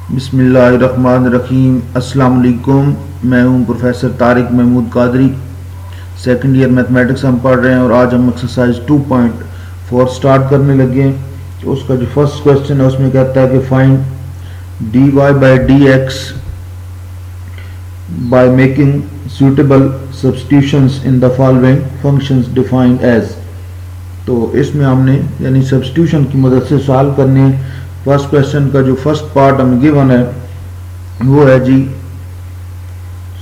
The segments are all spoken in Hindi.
बिस्मिल्लाहिर्रहमानिर्रहीम। अस्सलाम वालेकुम। मैं हूं professor Tariq Mahmood Qadri. Second year mathematics हम पढ़ रहे हैं और आज हम एक्सरसाइज 2.4 स्टार्ट करने लगे हैं। तो उसका जो फर्स्ट क्वेश्चन है उसमें कहता है कि find d y by d x by making suitable substitutions in the following functions defined as। तो इसमें हमने यानी सब्स्टिट्यूशन की मदद से सॉल्व करने हैं। फर्स्ट क्वेश्चन का जो फर्स्ट पार्ट हमें गिवन है वो है g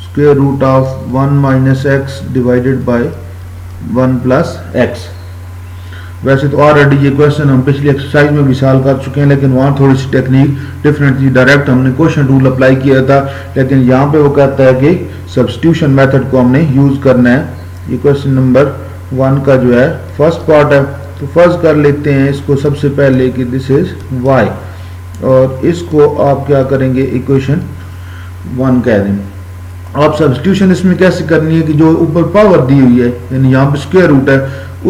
square root of 1 minus x divided by 1 plus x. वैसे तो ऑलरेडी ये क्वेश्चन हम पिछली एक्सरसाइज में भी सॉल्व कर चुके हैं, लेकिन वहाँ थोड़ी सी टेक्निक डिफरेंट थी। डायरेक्ट हमने क्वेश्चन रूल अप्लाई किया था, लेकिन यहाँ पे वो कहता है कि सब्स्टिट्यूशन मेथड को हमने यूज करना है। ये क्वेश्चन नंबर 1 का जो है फर्स्ट पार्ट है। तो फर्स्ट कर लेते हैं इसको सबसे पहले कि दिस इज y, और इसको आप क्या करेंगे इक्वेशन 1 कह देंगे। आप सब्स्टिट्यूशन इसमें कैसे करनी है कि जो ऊपर पावर दी हुई है यानी यहाँ पे स्क्वायर रूट है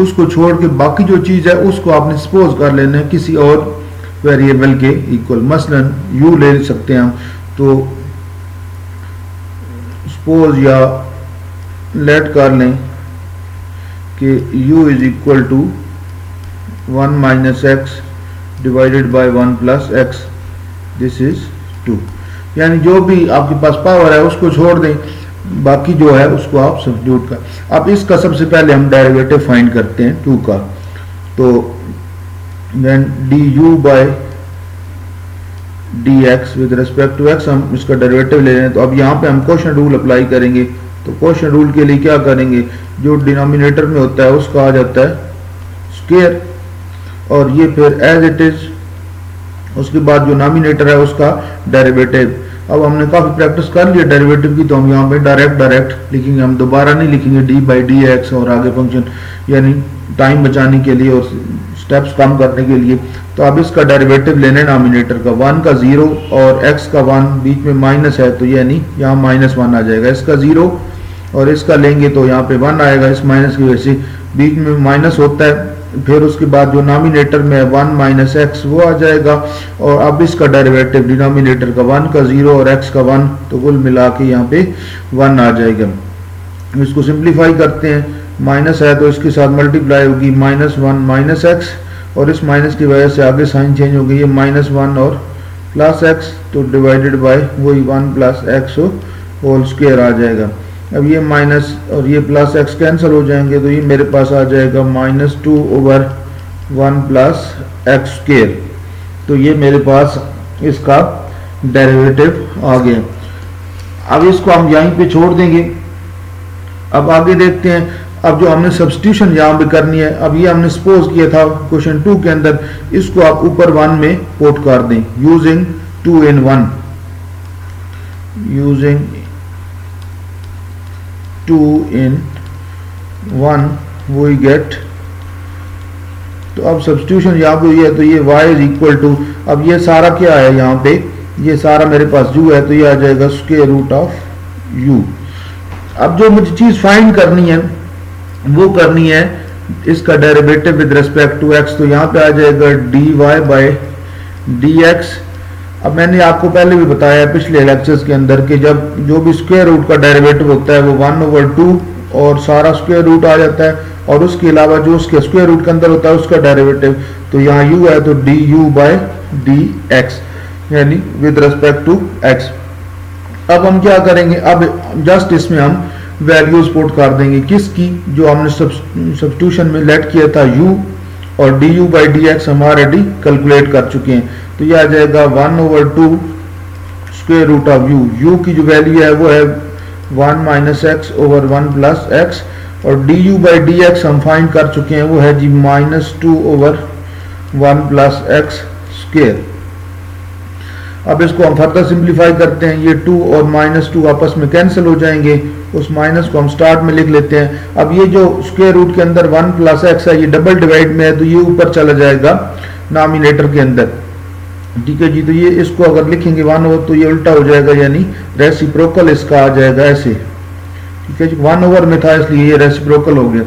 उसको छोड़ के बाकी जो चीज़ है उसको आपने सपोज कर लेना है किसी और वेरिएबल के इक्वल। मसलन u ले सकते हैं हम, तो सपोज या लेट कर लें कि u is equal to 1 minus x divided by 1 plus x, this is 2। यानी जो भी आपके पास पावर है उसको छोड़ दें, बाकी जो है उसको आप सब्स्टिट्यूट कर। अब इसका सबसे पहले हम डेरिवेटिव फाइंड करते हैं 2 का। तो then d u by d x with respect to x हम इसका डेरिवेटिव ले रहे हैं। तो अब यहाँ पे हम क्वोशंट रूल अप्लाई करेंगे। तो क्वोशंट रूल के लिए क्या करेंगे, जो डिनोमिनेटर में होता है उसका आ जाता है स्क्वायर, और ये फिर एज इट इज उसके बाद जो नॉमिनेटर है उसका डेरिवेटिव। अब हमने काफ़ी प्रैक्टिस कर लिया डेरिवेटिव की, तो हम यहाँ पे डायरेक्ट लिखेंगे, हम दोबारा नहीं लिखेंगे डी बाई डी एक्स और आगे फंक्शन, यानी टाइम बचाने के लिए और स्टेप्स कम करने के लिए। तो अब इसका डेरिवेटिव लेने नॉमिनेटर का 1 का 0 और x का 1, बीच में माइनस है तो यानी यहाँ -1 आ जाएगा। इसका 0 और इसका लेंगे तो यहाँ पे 1 आएगा, इस माइनस की वजह से बीच में माइनस होता है। फिर उसके बाद जो नॉमिनेटर में 1 माइनस एक्स वो आ जाएगा, और अब इसका डेरिवेटिव डिनोमिनेटर का 1 का 0 और x का 1, तो कुल मिला के यहाँ पे 1 आ जाएगा। इसको सिंप्लीफाई करते हैं, माइनस है तो इसके साथ मल्टीप्लाई होगी -1 माइनस एक्स, और इस माइनस की वजह से आगे साइन चेंज हो गई है -1 और प्लस एक्स, तो डिवाइडेड बाय वही 1 प्लस एक्स होल स्क्वायर आ जाएगा। अब ये माइनस और ये प्लस एक्स कैंसिल हो जाएंगे, तो ये मेरे पास आ जाएगा -2 ओवर 1 प्लस एक्स स्क्वायर। तो ये मेरे पास इसका डेरिवेटिव आ गया। अब इसको हम यहीं पे छोड़ देंगे। अब आगे देखते हैं, अब जो हमने सब्स्टिट्यूशन यहाँ पे करनी है, अब ये हमने सपोज किया था क्वेश्चन 2 के अंदर, इसको आप ऊपर 1 में पुट कर दें using 2 in 1, using 2 in 1 we get। तो अब सब्स्टिट्यूशन यहाँ पे है, तो ये y इज इक्वल टू, अब ये सारा क्या है यहाँ पे, ये सारा मेरे पास u है, तो ये आ जाएगा स्क्वायर रूट ऑफ u। अब जो मुझे चीज़ फाइंड करनी है वो करनी है इसका derivative with respect to x। तो यहाँ पे आ जाएगा dy बाय dx। अब मैंने आपको पहले भी बताया पिछले लेक्चर्स के अंदर कि जब जो भी स्क्वायर रूट का डेरिवेटिव होता है वो 1/2 और सारा स्क्वायर रूट आ जाता है, और उसके अलावा जो उसके स्क्वायर रूट के अंदर होता है उसका डेरिवेटिव। तो यहाँ u है तो du बाय dx यानी विद रिस्पेक्ट टू x। अब हम क्या करेंगे, अब जस्ट इसमें हम वैल्यूज पुट कर देंगे किसकी, जो हमने सब्स्टिट्यूशन में लेट किया था u, और du बाई dx हम ऑलरेडी कैलकुलेट कर चुके हैं। तो ये आ जाएगा 1/2 स्क्वायर रूट ऑफ u की जो वैल्यू है वो है 1 minus x over 1 plus x, और du बाई dx हम फाइंड कर चुके हैं वो है जी -2 ओवर 1 प्लस एक्स स्क्वायर। अब इसको हम फर्दर सिंप्लीफाई करते हैं, ये 2 और -2 आपस में कैंसिल हो जाएंगे, उस माइनस को हम स्टार्ट में लिख लेते हैं। अब ये जो स्क्वायर रूट के अंदर 1 प्लस एक्स है ये डबल डिवाइड में है, तो ये ऊपर चला जाएगा नॉमिनेटर के अंदर, ठीक है जी। तो ये इसको अगर लिखेंगे 1 ओवर तो ये उल्टा हो जाएगा, यानी रेसिप्रोकल इसका आ जाएगा ऐसे, ठीक है जी। 1 ओवर में था इसलिए ये रेसिप्रोकल हो गया।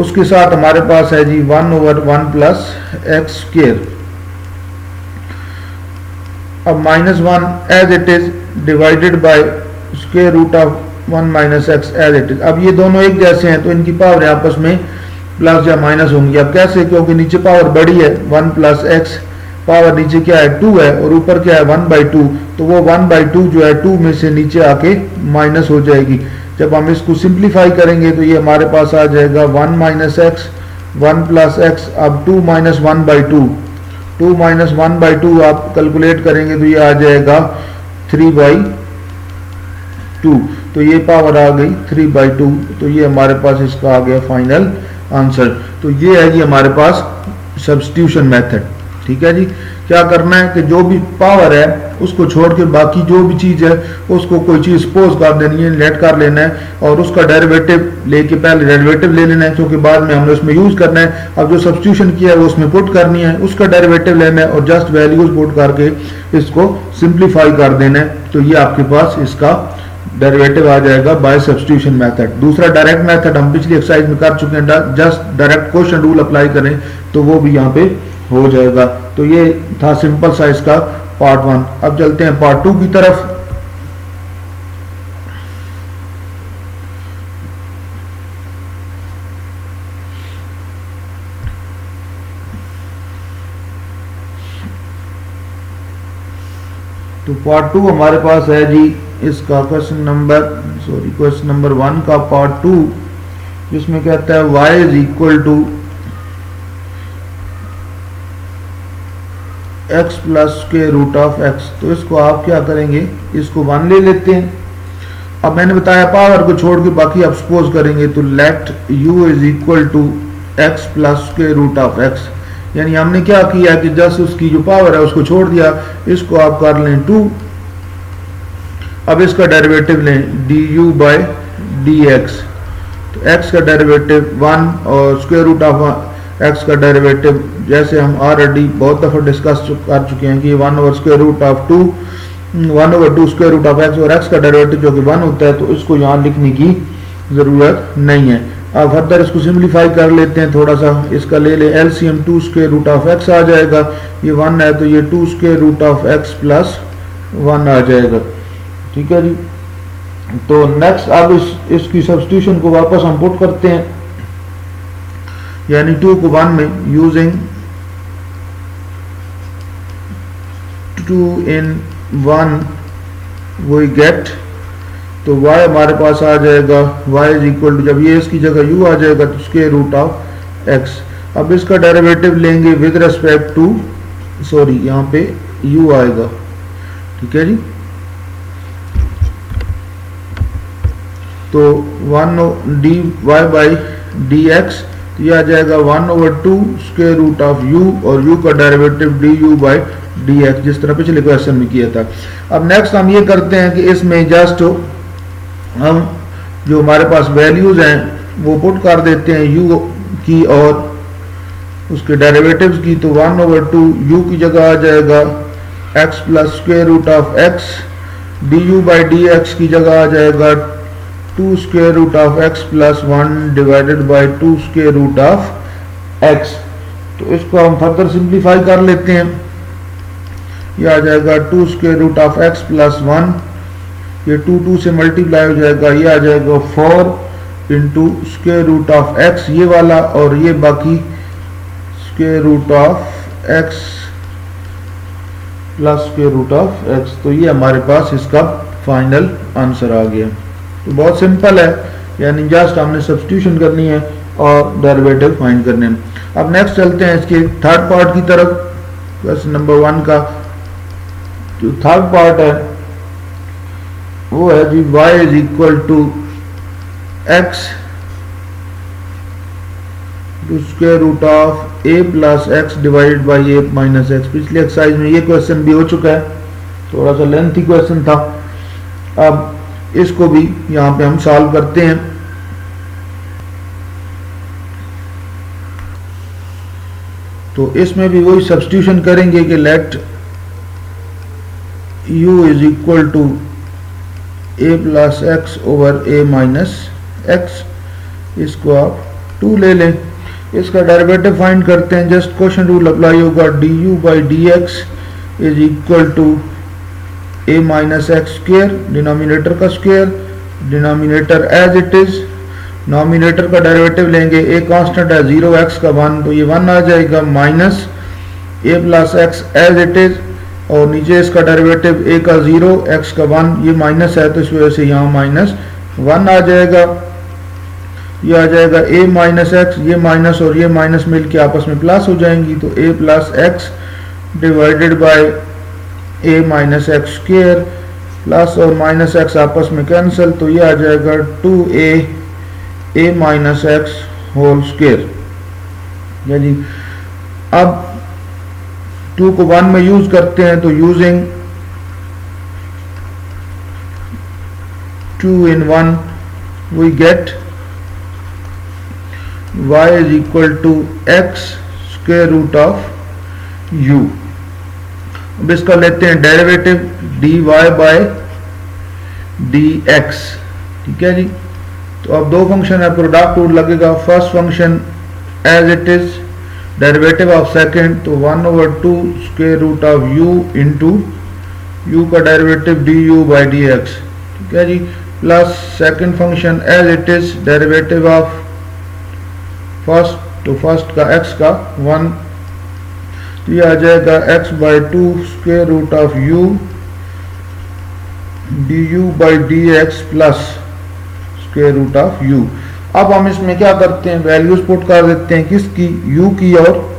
उसके साथ हमारे पास है जी 1/1 प्लस एक्स स्क्वायर। अब -1 as it is divided by square root of 1 minus x as it is. अब ये दोनों एक जैसे हैं तो इनकी पावर आपस में प्लस या माइनस होंगी। अब कैसे, क्योंकि नीचे पावर बड़ी है 1 प्लस एक्स, पावर नीचे क्या है 2 है और ऊपर क्या है 1/2, तो वो 1/2 जो है 2 में से नीचे आके माइनस हो जाएगी। जब हम इसको सिंप्लीफाई करेंगे तो ये हमारे पास आ जाएगा 1 माइनस एक्स 1 प्लस एक्स। अब 2 माइनस 1/2, 2 माइनस 1/2 आप कैलकुलेट करेंगे तो ये आ जाएगा 3/2, तो ये पावर आ गई 3/2, तो ये हमारे पास इसका आ गया फाइनल आंसर। तो ये है जी हमारे पास सब्स्टिट्यूशन मेथड। ठीक है जी, क्या करना है कि जो भी पावर है उसको छोड़ के बाकी जो भी चीज़ है उसको कोई चीज़ सपोज कर देनी है, लेट कर लेना है और उसका डेरिवेटिव लेके पहले डेरिवेटिव ले लेना है क्योंकि बाद में हमने उसमें यूज़ करना है। अब जो सब्स्टिट्यूशन किया है वो उसमें पुट करनी है, उसका डेरिवेटिव लेना है और जस्ट वैल्यूज पुट करके इसको सिंप्लीफाई कर देना है। तो ये आपके पास इसका डेरिवेटिव आ जाएगा बाय सब्स्टिट्यूशन मेथड। दूसरा डायरेक्ट मेथड हम पिछली एक्सरसाइज में कर चुके हैं, just direct question rule apply करें तो वो भी यहाँ पे हो जाएगा। तो ये था सिंपल सा इसका पार्ट 1। अब चलते हैं पार्ट 2 की तरफ। तो पार्ट 2 हमारे पास है जी इसका क्वेश्चन नंबर 1 का पार्ट 2, जिसमें कहता है y is equal to x plus square root of x। तो इसको आप क्या करेंगे, इसको 1 ले लेते हैं। अब मैंने बताया पावर को छोड़ के बाकी आप सपोज करेंगे तो let u is equal to x plus square root of x, यानी हमने क्या किया कि जस्ट उसकी जो पावर है उसको छोड़ दिया, इसको आप कर लें 2। अब इसका डेरिवेटिव लें du बाय dx, तो x का डेरिवेटिव 1 और स्क्वायर रूट ऑफ x का डेरिवेटिव जैसे हम ऑलरेडी बहुत दफ़ा डिस्कस कर चुके हैं कि 1 over square root of 2 square root of x और x का डेरिवेटिव जो कि 1 होता है, तो इसको यहाँ लिखने की ज़रूरत नहीं है। अब फर्दर इसको सिंप्लीफाई कर लेते हैं थोड़ा सा, इसका ले ले LCM 2 square root of x आ जाएगा, ये 1 है तो ये 2 square root of x plus 1 आ जाएगा। ठीक है जी, तो नेक्स्ट अब इसकी सब्स्टिट्यूशन को वापस हम पुट करते हैं, यानी 2 को 1 में यूजिंग 2 in 1 we गेट, तो y हमारे पास आ जाएगा y इज इक्वल टू, जब ये इसकी जगह u आ जाएगा तो स्क्वायर रूट ऑफ x। अब इसका डेरिवेटिव लेंगे विद रेस्पेक्ट टू, सॉरी यहाँ पे u आएगा। ठीक है जी, तो 1 dy बाई dx, तो ये आ जाएगा 1 over 2 square root of u और u का डेरिवेटिव du बाई dx, जिस तरह पिछले क्वेश्चन में किया था। अब नेक्स्ट हम ये करते हैं कि इसमें जस्ट हम जो हमारे पास वैल्यूज हैं वो पुट कर देते हैं u की और उसके डेरिवेटिव्स की, तो 1 ओवर 2 u की जगह आ जाएगा x plus square root of x, du by dx की जगह आ जाएगा 2 square root of x plus 1 divided by 2 square root of x। तो इसको हम फर्दर सिंप्लीफाई कर लेते हैं, यह आ जाएगा 2 square root of x plus 1, ये 2 से मल्टीप्लाई हो जाएगा, ये आ जाएगा 4 into square root of x ये वाला, और ये बाकी square root of x plus square root of x। तो ये हमारे पास इसका फाइनल आंसर आ गया। तो बहुत सिंपल है, यानी जस्ट हमने सब्स्टिट्यूशन करनी है और डेरिवेटिव फाइंड करने हैं। अब नेक्स्ट चलते हैं इसके थर्ड पार्ट की तरफ। क्वेश्चन नंबर 1 का जो थर्ड पार्ट है वो है जी y is equal to x to square root of a plus x divided by a minus x. पिछली एक्सरसाइज में ये क्वेश्चन भी हो चुका है, थोड़ा सा लेंथी क्वेश्चन था। अब इसको भी यहाँ पे हम सॉल्व करते हैं। तो इसमें भी वही सब्स्टिट्यूशन करेंगे कि let u is equal to a plus x over a minus x, इसको आप 2 ले लें। इसका डेरिवेटिव फाइंड करते हैं, जस्ट क्वेश्चन रूल अप्लाई होगा, du by dx is equal to a minus x square, denominator का square, denominator as it is, numerator का डेरिवेटिव लेंगे, ए कांस्टेंट है 0 एक्स का 1 तो ये 1 आ जाएगा, minus a plus x as it is, और नीचे इसका डेरिवेटिव ए का 0 एक्स का 1, ये माइनस है तो इस वजह से यहाँ माइनस 1 आ जाएगा। ये आ जाएगा a माइनस एक्स, ये माइनस और ये माइनस मिलके आपस में प्लस हो जाएंगी, तो a plus x divided by a minus x square, plus और माइनस एक्स आपस में कैंसिल, तो ये आ जाएगा 2a a minus x whole square. यानी अब 2 को 1 में यूज करते हैं, तो using 2 in 1 we get y is equal to x square root of u। अब इसका लेते हैं डेरिवेटिव dy बाय dx, ठीक है जी। तो अब दो फंक्शन है, प्रोडक्ट रूल लगेगा, first function as it is, derivative of second तो 1/2 square root of u into u का डेरिवेटिव du बाई dx, ठीक है जी, plus second function as it is, derivative of first तो फर्स्ट का x का 1, तो ये आ जाएगा x/2 square root of u du by dx plus square root of u। अब हम इसमें क्या करते हैं, वैल्यूज पुट कर देते हैं, किसकी, u की और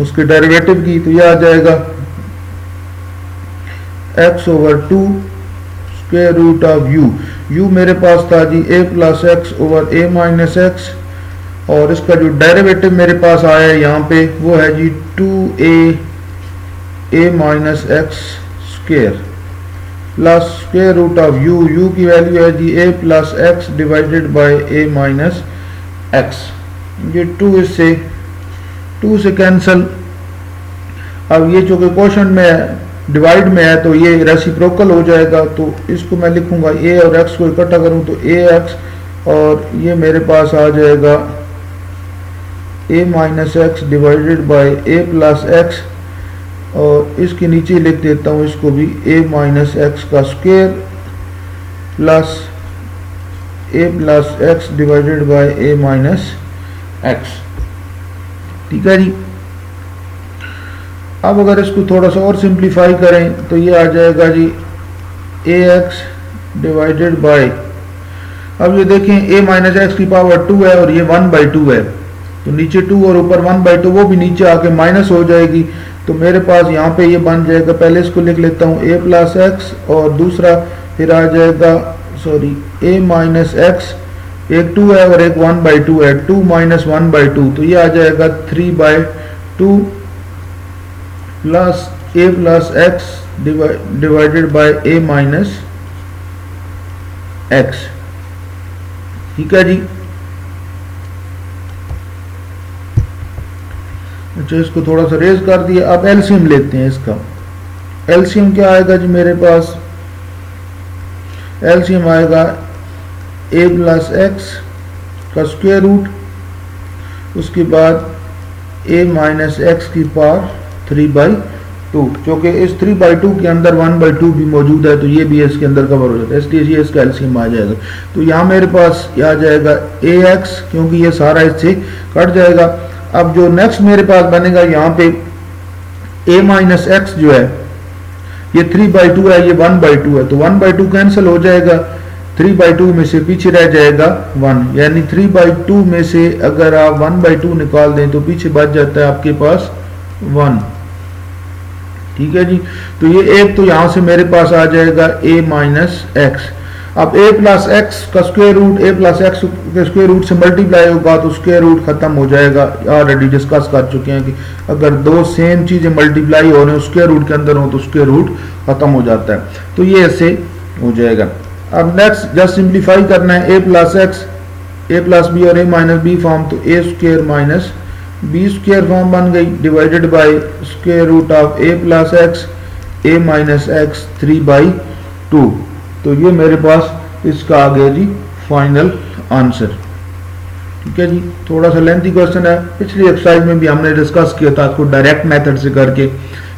उसके डेरिवेटिव की, तो ये आ जाएगा x/2 square root of u मेरे पास था जी a plus x over a minus x, और इसका जो डेरिवेटिव मेरे पास आया है यहाँ पे वो है जी 2a minus x square plus square root of u की वैल्यू है जी a plus x divided by a minus x, ये 2 से कैंसल। अब ये जो कि क्वेश्चन में डिवाइड में है तो ये रेसिप्रोकल हो जाएगा, तो इसको मैं लिखूंगा a और x को इकट्ठा करूं तो ax, और ये मेरे पास आ जाएगा a minus x divided by a plus x, और इसके नीचे लिख देता हूँ इसको भी a माइनस एक्स का square plus a plus x divided by a minus x, ठीक है जी। अब अगर इसको थोड़ा सा और सिंप्लीफाई करें तो ये आ जाएगा जी ax डिवाइडेड बाय, अब ये देखें a माइनस एक्स की पावर 2 है और ये 1/2 है, तो नीचे 2 और ऊपर 1/2 वो भी नीचे आके माइनस हो जाएगी, तो मेरे पास यहाँ पे ये बन जाएगा, पहले इसको लिख लेता हूँ a प्लस एक्स, और दूसरा फिर आ जाएगा a माइनस एक्स, एक 2 है और एक 1/2 है, 2 माइनस 1/2, तो ये आ जाएगा 3/2 plus a plus x divided by a minus x, ठीक है जी। अच्छा, इसको थोड़ा सा रेज कर दिया। अब एलसीएम लेते हैं, इसका एलसीएम क्या आएगा जी, मेरे पास एलसीएम आएगा a प्लस एक्स का स्क्वायर रूट, उसके बाद a माइनस एक्स की पावर 3/2, जो कि इस 3/2 के अंदर 1/2 भी मौजूद है, तो ये भी इसके अंदर कवर हो जाता है, इसलिए ये इसका एलसीएम आ जाएगा। तो यहाँ मेरे पास आ जाएगा ax, क्योंकि ये सारा इससे कट जाएगा। अब जो नेक्स्ट मेरे पास बनेगा यहाँ पे a माइनस एक्स जो है ये 3/2 है, ये 1/2 है, तो 1/2 कैंसिल हो जाएगा, 3/2 में से पीछे रह जाएगा 1, यानी 3/2 में से अगर आप 1/2 निकाल दें तो पीछे बच जाता है आपके पास 1, ठीक है जी। तो ये एक तो यहाँ से मेरे पास आ जाएगा a माइनस एक्स। अब a प्लस एक्स का square root a plus x के स्क्वायर रूट से मल्टीप्लाई होगा तो स्क्वायर रूट खत्म हो जाएगा, ऑलरेडी डिस्कस कर चुके हैं कि अगर दो सेम चीजें मल्टीप्लाई हो रहे हो स्क्वायर रूट के अंदर हो तो स्क्वायर रूट खत्म हो जाता है, तो ये ऐसे हो जाएगा। अब नेक्स्ट जस्ट सिंप्लीफाई करना है, a plus x a plus b और a माइनस बी फॉर्म, तो a square minus b square form बन गई, divided by square root of a plus x a minus x 3/2, तो ये मेरे पास इसका आ गया जी फाइनल आंसर, ठीक है जी। थोड़ा सा लेंथी क्वेश्चन है, पिछली एक्सरसाइज में भी हमने डिस्कस किया था इसको डायरेक्ट मेथड से करके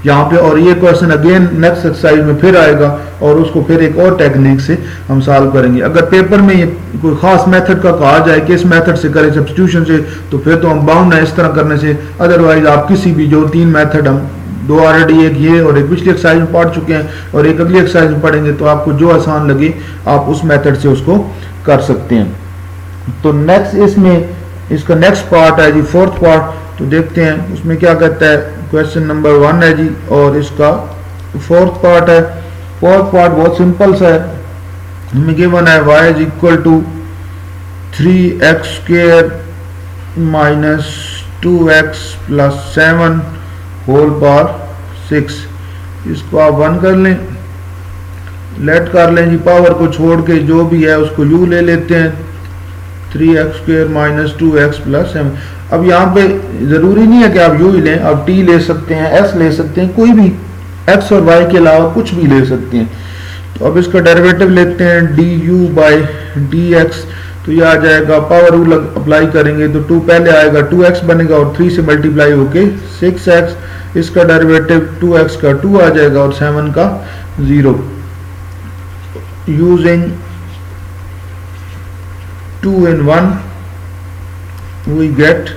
यहाँ पे। और ये क्वेश्चन अगेन नेक्स्ट एक्सरसाइज में फिर आएगा और उसको फिर एक और टेक्निक से हम सॉल्व करेंगे। अगर पेपर में ये कोई खास मेथड का कहा जाए कि इस मेथड से करें सब्स्टिट्यूशन से, तो फिर तो हम बाउंड है इस तरह करने से। अदरवाइज आप किसी भी जो 3 मेथड हम दो ऑलरेडी, एक ये और एक पिछली एक्सरसाइज में पढ़ चुके हैं और एक अगली एक्सरसाइज में पढ़ेंगे, तो आपको जो आसान लगे आप उस मेथड से उसको कर सकते हैं। तो नेक्स्ट इसमें इसका नेक्स्ट पार्ट है जी, फोर्थ पार्ट। तो देखते हैं उसमें क्या कहता है। क्वेश्चन नंबर 1 है जी और इसका फोर्थ पार्ट है। फोर्थ पार्ट बहुत सिंपल सा है। हमें गिवन है y is equal to 3x square minus 2x plus 7 whole power 6। इसको आप 1 कर लें, लेट कर लें जी, पावर को छोड़ के जो भी है उसको u ले लेते हैं। 3x square minus 2x plus 7। अब यहाँ पे ज़रूरी नहीं है कि आप u ही लें, आप t ले सकते हैं, s ले सकते हैं, कोई भी x और y के अलावा कुछ भी ले सकते हैं। तो अब इसका डेरिवेटिव लेते हैं du बाई dx। तो ये आ जाएगा, पावर रूल अप्लाई करेंगे तो 2 पहले आएगा, 2x बनेगा और 3 से मल्टीप्लाई होके 6x। इसका डेरिवेटिव 2x का 2 आ जाएगा और 7 का 0। Using 2 in 1 we get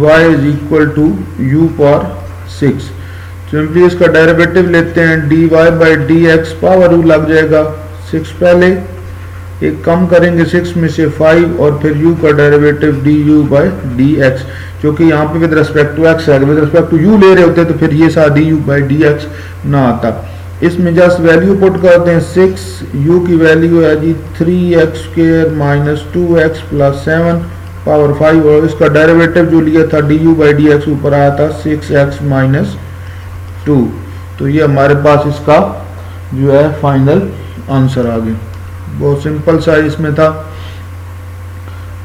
y is equal to u पर 6। सिंपली इसका डेरिवेटिव लेते हैं dy by dx। Power rule लग जाएगा, 6 पहले, एक कम करेंगे 6 में से 5 और फिर u का डेरिवेटिव du बाई dx, जो कि यहाँ पे विद रिस्पेक्ट टू x है। विद रिस्पेक्ट टू u ले रहे होते तो फिर ये सारा du बाई dx ना आता। इसमें जस्ट वैल्यू पुट करते हैं 6, u की वैल्यू है जी 3x square minus 2x plus 7 power 5 और इसका डेरिवेटिव जो लिया था du बाई dx ऊपर आया था 6x माइनस 2। तो ये हमारे पास इसका जो है फाइनल आंसर आ गया। बहुत सिंपल सा इसमें था।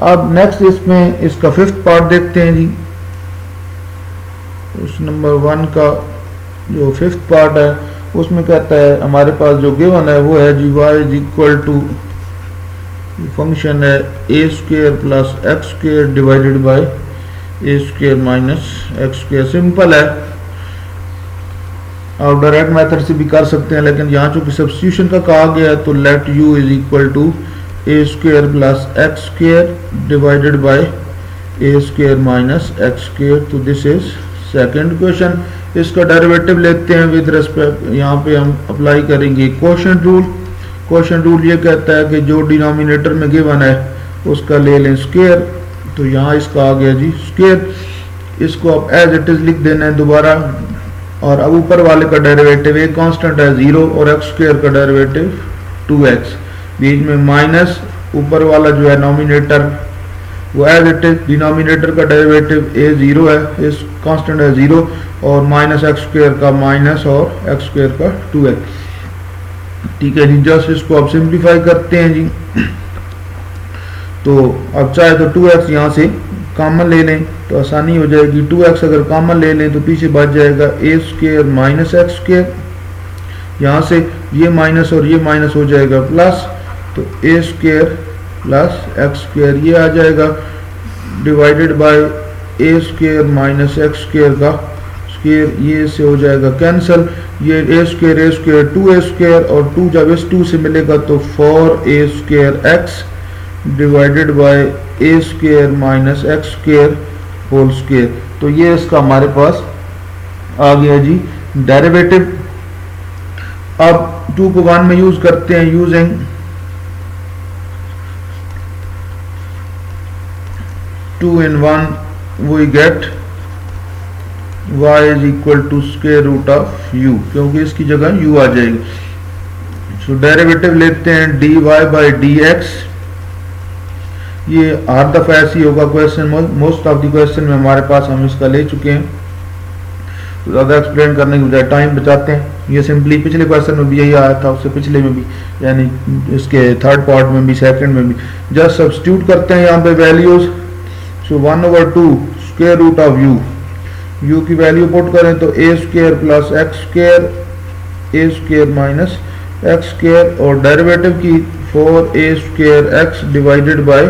अब नेक्स्ट इसमें इसका फिफ्थ पार्ट देखते हैं जी। उस नंबर 1 का जो फिफ्थ पार्ट है उसमें कहता है हमारे पास जो गिवन है वो है जी y is equal to function है a square plus x square divided by a square minus x square. Simple है, आप डायरेक्ट मेथड से भी कर सकते हैं, लेकिन यहाँ चूंकि सब्स्टिट्यूशन का कहा गया है तो let u is equal to a square plus x square divided by a square minus x square. तो दिस इज सेकंड क्वेश्चन। इसका डेरिवेटिव लेते हैं विद रिस्पेक्ट, यहाँ पे हम अप्लाई करेंगे क्वोशंट रूल। क्वोशंट रूल ये कहता है कि जो डिनोमिनेटर में गिवन है उसका ले लें स्क्वायर। तो यहाँ इसका आ गया जी स्क्वायर। इसको अब एज इट इज लिख देना है दोबारा। और अब ऊपर वाले का डेरिवेटिव एक कांस्टेंट है 0 और एक्स स्क्वायर का डेरिवेटिव 2x, बीच में माइनस, ऊपर वाला जो है नोमिनेटर वो एज इट इज, डिनोमिनेटर का डेरिवेटिव a0 है, इस कांस्टेंट है 0 और माइनस एक्स स्क्वायर का माइनस और एक्स स्क्वायर का 2x। ठीक है जी, जस्ट इसको अब सिंप्लीफाई करते हैं जी। तो अब चाहे तो 2x यहाँ से कॉमन ले लें तो आसानी हो जाएगी। 2x अगर कॉमन ले लें तो पीछे बच जाएगा a square minus x square. यहाँ से ये माइनस और ये माइनस हो जाएगा प्लस, तो a square plus x square ये आ जाएगा divided by a square minus x square का स्क्वायर, ये से हो जाएगा कैंसिल। ये a स्क्वायर 2a स्क्वायर और 2 जब इस 2 से मिलेगा तो 4a square x divided by a square minus x square whole square. तो ये इसका हमारे पास आ गया जी डेरिवेटिव। अब 2 को 1 में यूज करते हैं। Using 2 in 1 we get y is equal to square root of u, क्योंकि इसकी जगह u आ जाएगी। सो डेरिवेटिव लेते हैं dy by dx। ये हर दफा ऐसी होगा question, most of the question में हमारे पास हम इसका ले चुके हैं, तो ज़्यादा एक्सप्लेन करने की बजाय टाइम बचाते हैं। ये सिंपली पिछले क्वेश्चन में भी यही आया था, उससे पिछले में भी, यानी इसके थर्ड पार्ट में भी सेकंड में भी। जस्ट सब्स्टिट्यूट करते हैं यहाँ पे values. So 1/2 square root of u की वैल्यू पुट करें तो a square plus x square a square minus x square और डेरिवेटिव की 4a square x divided by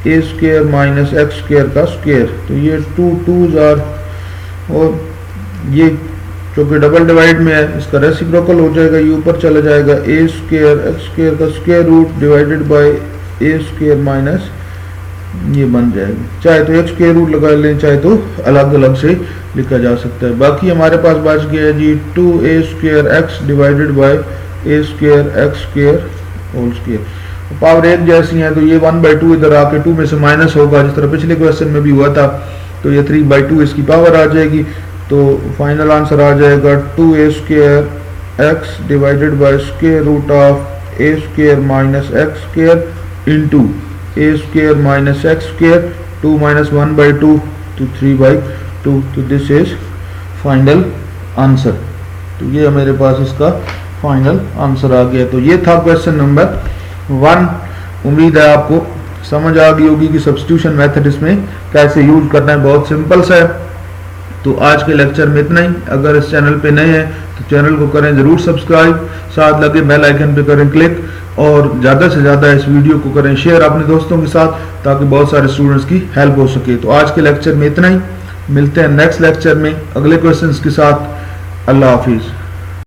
a square minus x square का स्क्वायर। तो ये 2 2s और ये क्योंकि डबल डिवाइड में है इसका रेसिप्रोकल हो जाएगा, ये ऊपर चला जाएगा ए स्क्वायर एक्स स्क्वायर का square root divided by a square minus ये बन जाएगा। चाहे तो एक स्क्वायर रूट लगा लें, चाहे तो अलग अलग से लिखा जा सकता है। बाकी हमारे पास बच गया है जी 2a square x divided by a square x square whole square. Power एक जैसी है तो ये 1/2 इधर आके 2 में से माइनस होगा, जिस तरह पिछले क्वेश्चन में भी हुआ था। तो ये 3/2 इसकी पावर आ जाएगी। तो फाइनल आंसर आ जाएगा 2a square x divided by square root of a square minus x square into a square minus x square 2 minus 1/2 तो 3/2। तो दिस इज फाइनल आंसर। तो ये मेरे पास इसका फाइनल आंसर आ गया। तो ये था क्वेश्चन नंबर 1। उम्मीद है आपको समझ आ गई होगी कि सब्स्टिट्यूशन मेथड इसमें कैसे यूज करना है, बहुत सिंपल सा है। तो आज के लेक्चर में इतना ही। अगर इस चैनल पे नए हैं तो चैनल को करें ज़रूर सब्सक्राइब, साथ लगे बेल आइकन पे करें क्लिक और ज़्यादा से ज़्यादा इस वीडियो को करें शेयर अपने दोस्तों के साथ, ताकि बहुत सारे स्टूडेंट्स की हेल्प हो सके। तो आज के लेक्चर में इतना ही। मिलते हैं नेक्स्ट लेक्चर में अगले क्वेश्चंस के साथ। अल्लाह हाफिज़।